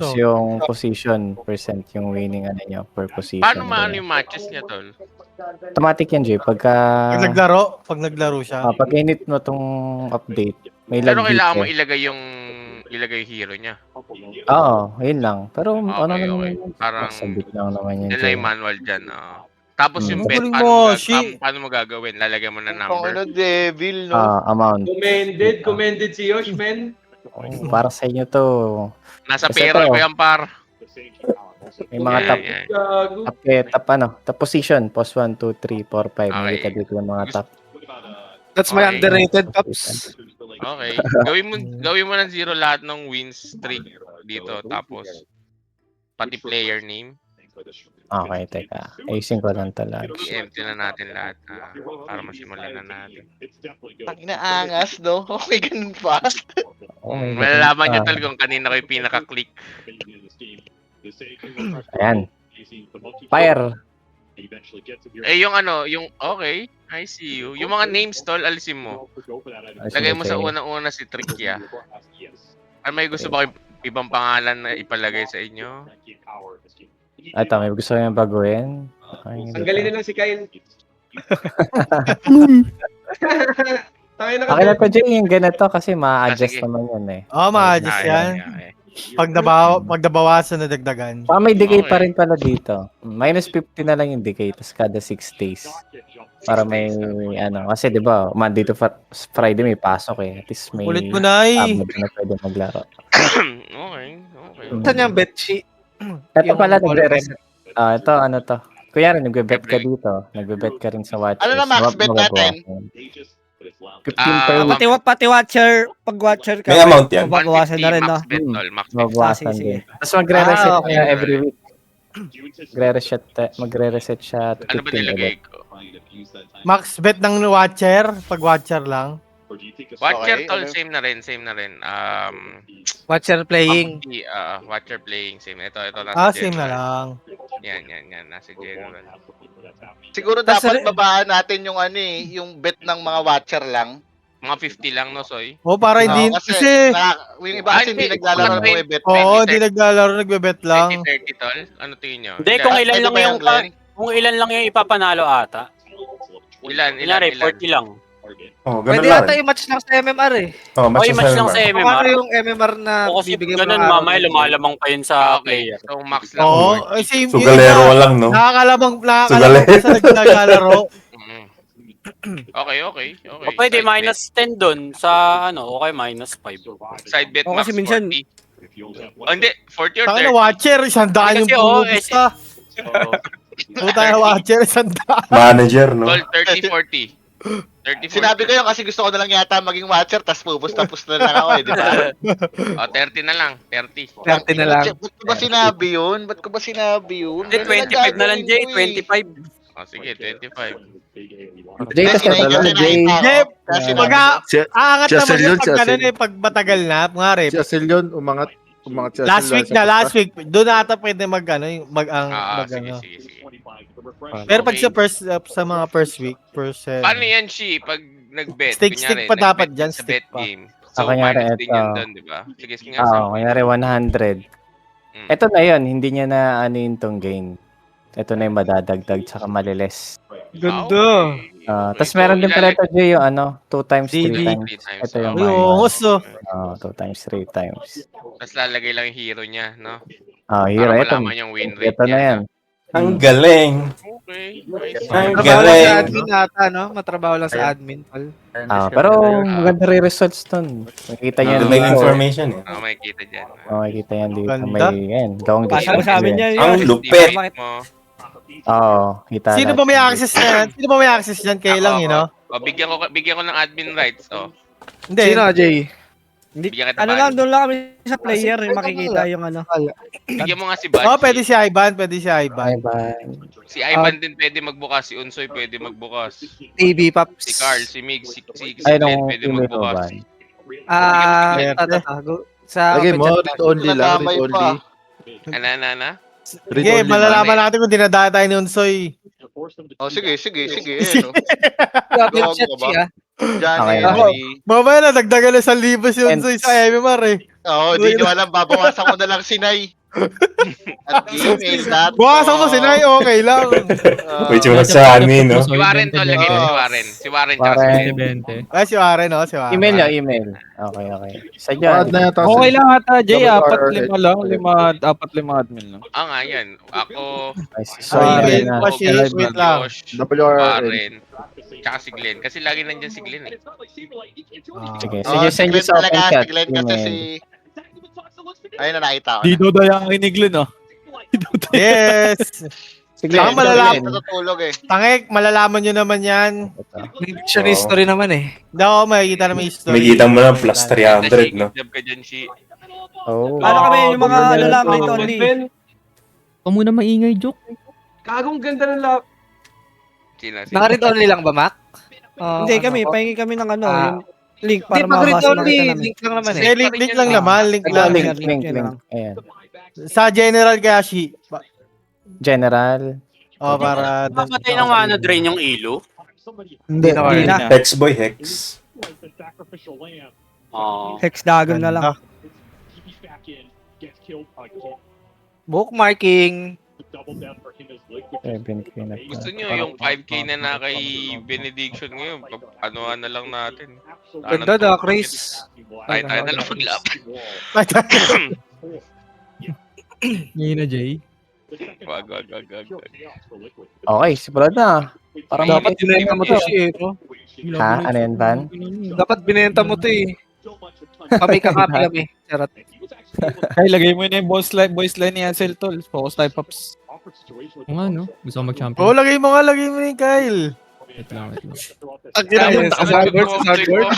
Tapos yung position percent yung winning ano nyo per position. Paano maano yung matches niya, tol? Automatic yan, Jay. Pag naglaro siya. pag init mo tong update, may Pero lag kailangan mo dito. ilagay yung hero niya. Oo, yun lang. Pero ano Okay, naman okay. yun? Parang Sabit lang naman yun. nila yung manual dyan. Tapos yung bet, Galing mo, paano mo gagawin? Lalagyan mo na number. Devil, no? Amount. Commended si Yosh, men. Para sa inyo to. Nasa Kasi payroll ito, ko yan, par. May mga top, Gago. top position. Post 1, 2, 3, 4, 5. Okay. Makita dito yung mga top. That's my Okay. underrated, Pops. Okay. Gawin mo ng 0 lahat ng win streak dito. Tapos, pati player name. Okay, teka. Ayusin ko lang talaga. I-empty na natin lahat para masimulan na natin. Tangina angas, no? Okay, ganun pa. Malalaman nyo tol kung kanina ko yung pinaka-click. Ayan. Fire. Yung okay, I see you. Yung mga names tol, alisin mo. Lagay mo sa unang-una si Trickia. Ano may gusto ba kayong ibang pangalan na ipalagay sa inyo? Ito, may gusto kayong baguhin? Tanggalin na lang si Kyle. Tangin na Okay na to, Jay, yung ganito kasi ma-adjust Sige. naman yan eh. Ma-adjust yan. Okay. Pag nabawasan na dagdagan. May decay pa Okay. rin pala dito. Minus 50 na lang yung decay, tapos kada 6 days. Para may, kasi di ba, Monday to Friday may pasok eh. At least may Ulit mo na Sabado na pwede maglaro. Okay. Saan yung bet sheet? Ito Yung pala, all nagre-reset. Ito, ano to. Kuya rin, nagbe-bet ka dito. Nagbe-bet ka rin sa watchers. Ano na max bet natin? 15 per Ah, week. Pati watcher, pag watcher ka, May amount yan. mababawasan na rin, no? max bet tol, max bet. Mabawasan Sige, din. Tapos magre-reset okay. siya every week. Magre-reset siya to Ano ba 15 nilagay ulit. ko? Max bet ng watcher, pag watcher lang. Watcher Okay, tol, ano? same na rin. Watcher playing. Watcher playing, same. Ito Ah, nasa same na general. lang. Yan, nasa general. Siguro Tas- dapat babaan natin yung yung bet ng mga watcher lang. Mga 50 lang, no, Soy? Para hindi, kasi, yung iba kasi hindi naglalaro ng mga bet. hindi naglalaro, nagbe-bet lang. 20-30 tol? Ano tingin nyo? Hindi, kung ilan Pwede lang ba yan, yung Glenn? kung ilan lang yung ipapanalo ata. Ilan? Kunyari, 40 lang. Oh, ganun Pwede lang. yata yung match lang sa MMR eh. Oh, O yung match lang sa Paano MMR. yung MMR na O kasi bibigyan ganun, araw mamaya na- lumalamang pa yun sa Okay, player. so max lang. Oo, same. Sugalero lang, no? Nakakalabang Sugalero. sa naglalaro. Mm. Okay. O pwede Side bet. minus 10 dun sa okay minus 5. Side bet O, max kasi minsan- 40. Hindi, 40 or Tangina 30. watcher, 100 yung Kasi, pumupusta. Oo. Puta na watcher, 100. Manager, no? Tol, 30-40. 30-40. Sinabi ko yun kasi gusto ko na lang yata maging watcher tapos pupusta-pusta na lang ako di ba? 30 na lang. 30. 30 na lang. Ba't ko ba sinabi yun? Hindi, 25 na lang, Jay. 25. Sige, 25. Jay, tas Kasi ito lang, Jay. Kasi Aangat Si naman Asel yun yun, si pag Asel. ganun pag matagal na. Ngari, Si Asel yun, umangat si last week, doon ata pwede Sige. Pero pag sa mga first week, Paano yan, Shi? Pag nag-bet, Stick pa dapat nag-bet dyan, sa stick bet pa. game. So, Kunyari, minus din ito. yan doon, di ba? Sige, nga. Kunyari 100. Ito na yun, hindi niya na tong gain. Ito na yung madadagdag, tsaka maliles. Ganda. Tapos meron din pala ito, Jay, yung 2 times, 3 DD. times. Ito yung Uy, ongos, oh. 2 times, 3 times. Tapos lalagay lang yung hero niya, no? Hero, Para ito. malaman yung win rate Ito na niya, yan. Ang galing. Okay. Ang Matrabaho lang sa galing. admin ata, no? Matrabaho lang sa admin, tol. Pero maganda rin results dun. Makikita niyo Ang galing dito. information, eh. Makikita dyan. Makikita yan dito. Ganda. May, yan, gawang Pasa mo sa amin yan. Ang lupit. Kita Sino ba natin may dito. access yan? Sino ba may access dyan? Kayo lang, you know? Bigyan ko ng admin rights, Hindi. Sino, Jay? Bigyan kita Ano Budge. lang, doon lang kami sa player, makikita yung Bigyan mo nga si Budge. Pwede si Ivan, Bye, bye. Si Ivan din pwede magbukas, si Unsoy pwede magbukas. TV, Pops. Si Carl, si Mig, si Ay, Glenn nung pwede email mo magbukas. ba? Sa Okay, open mo, chat. read only lang, Nadamay read pa. only. Ana. Read Sige, only malalaman lang. natin kung dinadaya tayo ni Unsoy. Sige. Ano? Open chat Gago ka ba? siya. January. Mamaya na, dagdagan na 1,000 si Unsoy sa MMR eh. Oo, di nyo alam, babawasan ko na lang si Nay. At email natin. Bukasan mo si Nay, okay lang. May tsura sa amin, no? Si Warren tol, lagay mo si Warren. Si Warren tsaka si Warren. Glenn. Ay, si Warren, oh, si Warren. Email niya, email. Okay, okay. Sa Add dyan. na yata Okay si- lang ata, Jay. WRL. 4-5 lang. 4-5 admin lang. Ah nga yan. Ako, Ay, si Ay, Soy email na. pa siya, wait lang. Josh, WRL. Warren, tsaka si Glenn. Kasi lagi nandyan si Glenn eh. Sige, Oo, sige, si send you Glenn sa open talaga, chat. si Glenn kasi Email. si... Ayun na, nakita ko Di na. doda yung iniglan, oh. Yes. Sige, Saka malalaman. Natutulog eh. Tangik, malalaman nyo naman yan. May diction history naman eh. Daw, makikita naman yung story. May kita mo na plus 300, no? Job ka dyan, si... Oh. Paano kami yung mga ano lang, Oh, rate only? Ben, Huwag muna maingay, joke. kagong ganda ng lap. Sina, sina. Naka-read only lang ba, Mac? Hindi kami, pahingi kami ng ano, Ah. yung link Hindi, para pag-read makabasa only, makita namin. link lang naman eh. Eh, link lang naman, link Ito, lang. link. Yun lang. Ayan. Sa General Gashi. General. Oh, para... Papatay ng ano drain yung ilo. Hindi na Hindi na. Hex boy, Hex. Oo. Hexagon na lang. Bookmarking. 7K na. Gusto nyo yung 5K na kay Benediction ngayon, anuhan na lang natin. Ganda da, Chris. Tayo na lang maglaban. Ngayon na, Jay. Wag. Okay, simula na. Parang Dapat binenta mo to si Ero. Ha? Ano yan, Van? Dapat binenta mo to eh. Kami kakapi kami. Charot. Ay, lagay mo na yung boys line ni Ansel, tol. Focus type ups. Oo nga, no? Gusto ko mag-champion. Oh, lagay mo nga, lagay mo yung Kyle. Wait lang. Ang ginamit sa Hardware, sa Hardware.